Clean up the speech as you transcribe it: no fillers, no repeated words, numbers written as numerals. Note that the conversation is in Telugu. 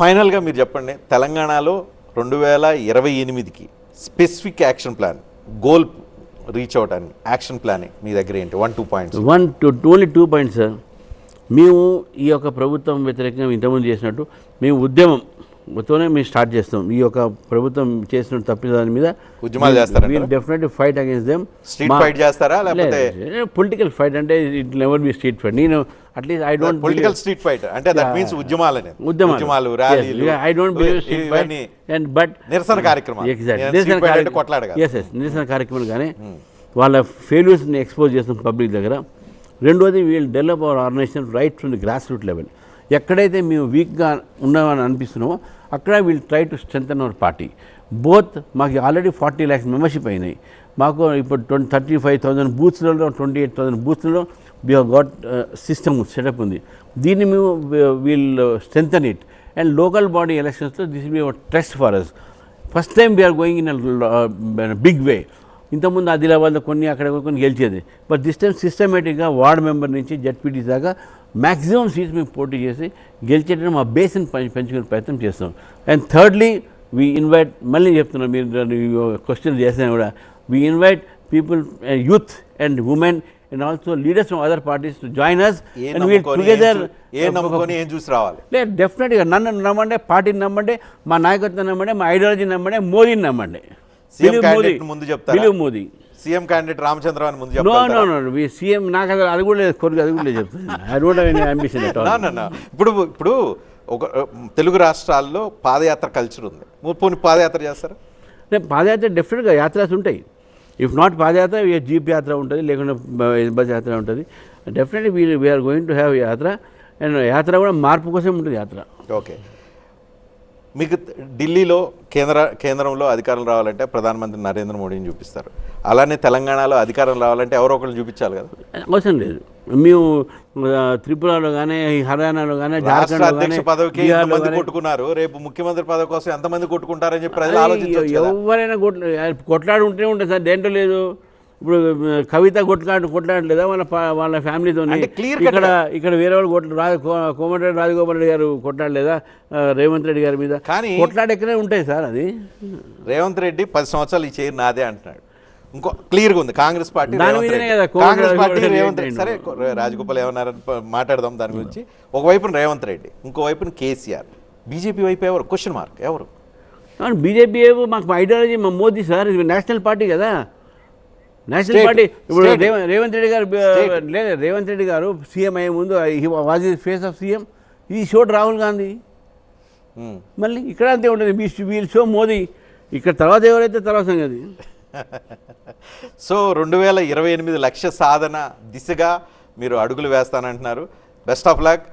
ఫైనల్గా మీరు చెప్పండి, తెలంగాణలో 2028కి specific action plan, goal reach అవడానికి యాక్షన్ ప్లాన్ మీ దగ్గర ఏంటి? 1-2 పాయింట్స్. Only 2 points sir. మేము ఈ యొక్క ప్రభుత్వం వ్యతిరేకంగా ఇంతకుముందు చేసినట్టు మేము ఉద్యమంతోనే మేము స్టార్ట్ చేస్తాం. ఈ యొక్క ప్రభుత్వం చేసిన తప్పిన దాని మీద ఉద్యమాలు చేస్తారా? We'll definitely fight against them. Street fight చేస్తారా లేకపోతే పొలిటికల్ ఫైట్? అంటే it never be street fight. నేను at least I don't political street fight అంటే దట్ మీన్స్ ఉద్యమాలు, ర్యాలీలు. I don't believe street fight and but నిరసన కార్యక్రమాలు. నిరసన కార్యక్రమాలు కానీ వాళ్ళ ఫెయిల్యూర్స్ని ఎక్స్పోజ్ చేస్తాం పబ్లిక్ దగ్గర. రెండోది we'll develop our organization right from the grass root level. ఎక్కడైతే మేము వీక్గా ఉన్నామని అనిపిస్తున్నామో అక్కడ we'll try to strengthen our party. Both మాకు ఆల్రెడీ 40 lakhs మెంబర్షిప్ అయినాయి. మాకు ఇప్పుడు 35,000 బూత్స్లలో 28,000 బూత్స్లలో we have got system setup ఉంది. దీన్ని మేము we'll strengthen it. And local body ఎలక్షన్స్లో this will be our test for us. First time we're going in big way. ఇంతకుముందు ఆదిలాబాద్లో కొన్ని అక్కడ కొన్ని గెలిచేది. బట్ దిస్ టైం సిస్టమేటిక్గా వార్డ్ మెంబర్ నుంచి జడ్పీటీ దాకా మ్యాక్సిమం సీట్స్ మేము పోటీ చేసి గెలిచేటప్పుడు మా బేస్ని పెంచుకునే ప్రయత్నం చేస్తాం. అండ్ థర్డ్లీ వీ ఇన్వైట్, మళ్ళీ చెప్తున్నాం, మీరు క్వశ్చన్ చేసినా కూడా, we invite people, youth and women and also leaders from other parties to join us and we'll together. ఏం చూసి రావాలి? లేదు, డెఫినెట్గా నన్ను నమ్మండి, పార్టీని నమ్మండి, మా నాయకత్వం నమ్మండి, మా ఐడియాలజీ నమ్మండి, మోదీని నమ్మండి. మోదీ సీఎం క్యాండిడేట్ రామచంద్ర అని ముందు సీఎం నాకు అది కూడా లేదు, కోరిక అది కూడా లేదు చెప్తాను. I don't have any ambition at all. ఇప్పుడు ఒక తెలుగు రాష్ట్రాల్లో పాదయాత్ర కల్చర్ ఉంది. పోనీ పాదయాత్ర చేస్తారా? పాదయాత్ర డెఫినెట్గా యాత్రాస్ ఉంటాయి. ఇఫ్ నాట్ పాదయాత్ర, జీప్ యాత్ర ఉంటుంది, లేకుంటే బస్ యాత్ర ఉంటుంది. Definitely we're going to have yatra. And యాత్ర కూడా మార్పు కోసం ఉంటుంది యాత్ర. ఓకే. మీకు ఢిల్లీలో కేంద్రంలో అధికారం రావాలంటే ప్రధానమంత్రి నరేంద్ర మోడీని చూపిస్తారు. అలానే తెలంగాణలో అధికారం రావాలంటే ఎవరో ఒకళ్ళు చూపించాలి కదా? అవసరం లేదు. మేము త్రిపురలో కానీ, హర్యానాలో కానీ, రాష్ట్ర అధ్యక్ష పదవికి ఎంతమంది కొట్టుకున్నారు, రేపు ముఖ్యమంత్రి పదవి కోసం ఎంతమంది కొట్టుకుంటారని చెప్పి ప్రజలు ఆలోచించారు. ఎవరైనా కొట్లాడు ఉంటూనే ఉంటుంది సార్, దేంట్లో లేదు. ఇప్పుడు కవిత కొట్లాడలేదా వాళ్ళ ఫ్యామిలీతో? ఇక్కడ వేరే వాళ్ళు కోమటిరెడ్డి రాజగోపాల్ రెడ్డి గారు కొట్లాడలేదా రేవంత్ రెడ్డి గారి మీద? కానీ కొట్లాడ ఎక్కడే ఉంటాయి సార్. అది రేవంత్ రెడ్డి 10 సంవత్సరాలు ఈ చైర్ నాదే అంటున్నాడు. ఇంకో క్లియర్గా ఉంది, కాంగ్రెస్ పార్టీ రేవంత్ రెడ్డి. సరే, రాజగోపాల్ ఏమన్నారని మాట్లాడదాం దాని గురించి. ఒకవైపున రేవంత్ రెడ్డి, ఇంకోవైపున కేసీఆర్. బీజేపీ వైపు ఎవరు? Question mark. ఎవరు బీజేపీ? మాకు ఐడియాలజీ మా మోదీ సార్, నేషనల్ పార్టీ కదా, నేషనల్ పార్టీ. ఇప్పుడు రేవంత్ రెడ్డి గారు లేదు, రేవంత్ రెడ్డి గారు సీఎం అయ్యే ముందు was the face of CM. ఈ షోడ్ రాహుల్ గాంధీ. మళ్ళీ ఇక్కడ అంతే ఉంటుంది, వీల్ షో మోదీ. ఇక్కడ తర్వాత ఎవరైతే తర్వాత సంగతి. సో 2028 లక్ష్య సాధన దిశగా మీరు అడుగులు వేస్తానంటున్నారు. Best of luck.